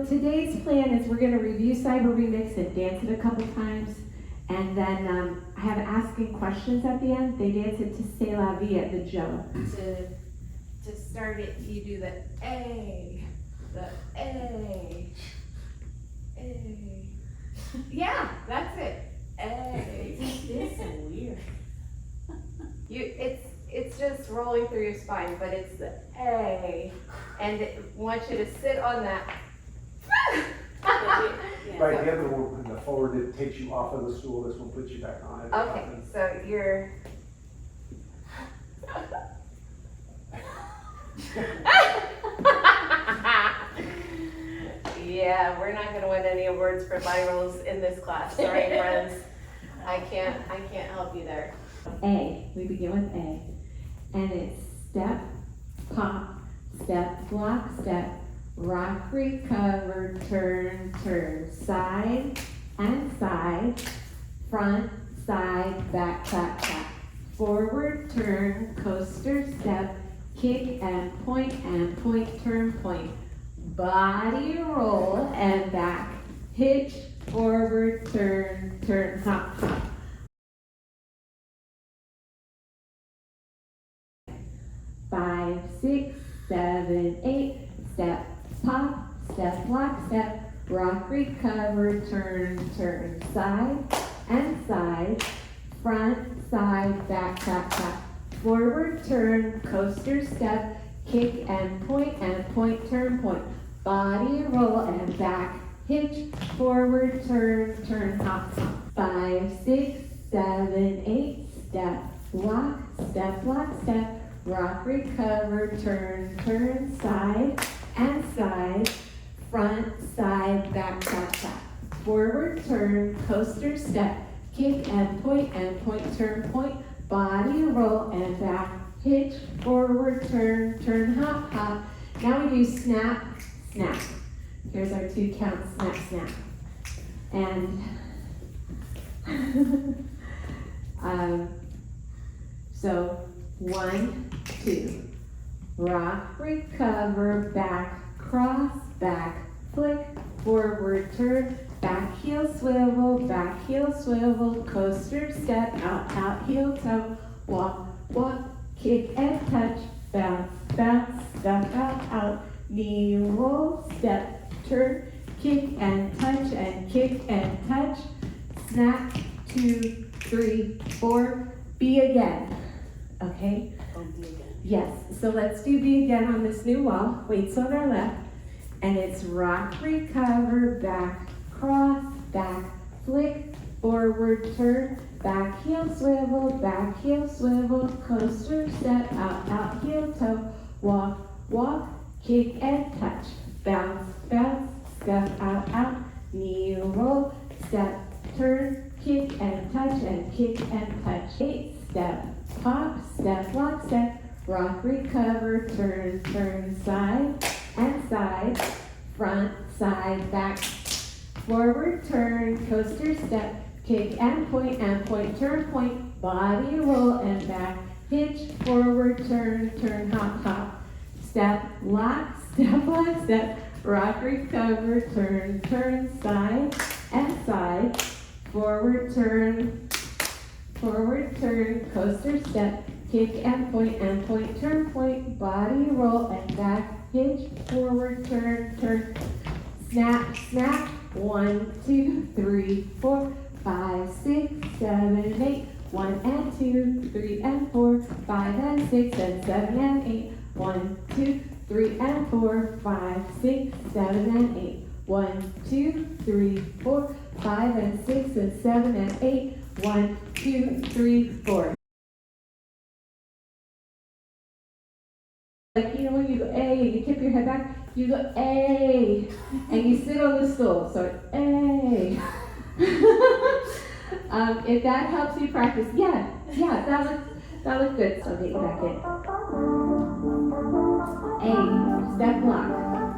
today's plan is we're gonna review Cyber Remix and dance it a couple times. And then I have asking questions at the end. They dance it to C'est La Vie at the Joe. To start it, you do the A, the A. Yeah, that's it. A. It's so weird. It's just rolling through your spine, but it's the A, and it wants you to sit on that. Right, the other one, the forward, it takes you off of the stool, this one puts you back on it. Okay, so you're. Yeah, we're not gonna win any awards for body rolls in this class. Sorry, friends. I can't help you there. A, we begin with A. And it's step, pop, step, block, step, rock, recover, turn, turn, side and side, front, side, back, clap, clap, forward, turn, coaster, step, kick and point, turn, point, body roll and back, hitch, forward, turn, turn, hop, hop. 5, 6, 7, 8, step, pop, step, block, step, rock, recover, turn, turn, side and side, front, side, back, clap, clap, forward, turn, coaster, step, kick and point, turn, point, body roll and back, hitch, forward, turn, turn, hop, hop. 5, 6, 7, 8, step, block, step, rock, recover, turn, turn, side and side, front, side, back, clap, clap, forward, turn, coaster, step, kick and point, turn, point, body roll and back, hitch, forward, turn, turn, hop, hop. Now we do snap, snap. Here's our 2 counts, snap, snap. And so 1, 2, rock, recover, back, cross, back, flick, forward, turn, back heel swivel, coaster, step, out, heel toe, walk, kick and touch, bounce, step, out, knee roll, step, turn, kick and touch, snap, 2, 3, 4, be again. Okay? Oh, be again. Yes, so let's do be again on this new wall. Weights on our left. And it's rock, recover, back, cross, back, flick, forward, turn, back heel swivel, coaster, step, out, heel toe, walk, kick and touch, bounce, step, out, knee roll, step, turn, kick and touch, 8, step, pop, step, block, step, rock, recover, turn, side and side, front, side, back, forward, turn, coaster, step, kick and point, turn, point, body roll and back, hitch, forward, turn, hop, step, lock, step, rock, recover, turn, side and side, forward, turn, coaster, step, kick and point, turn, point, body roll and back, hitch, forward, turn, snap, 1, 2, 3, 4, 5, 6, 7, 8, 1 and 2, 3 and 4, 5 and 6 and 7 and 8, 1, 2, 3 and 4, 5, 6, 7 and 8, 1, 2, 3, 4, 5 and 6 and 7 and 8, 1, 2, 3, 4. Like, you know, when you go A and you tip your head back, you go A, and you sit on the stool, so A. If that helps you practice, yeah, that looked good. So get you back in. A, step block,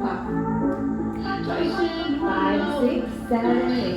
pop. 5, 6, 7, 8.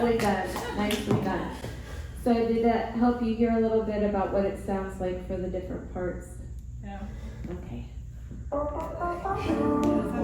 Nicely done, nicely done. So did that help you hear a little bit about what it sounds like for the different parts? Yeah. Okay. Does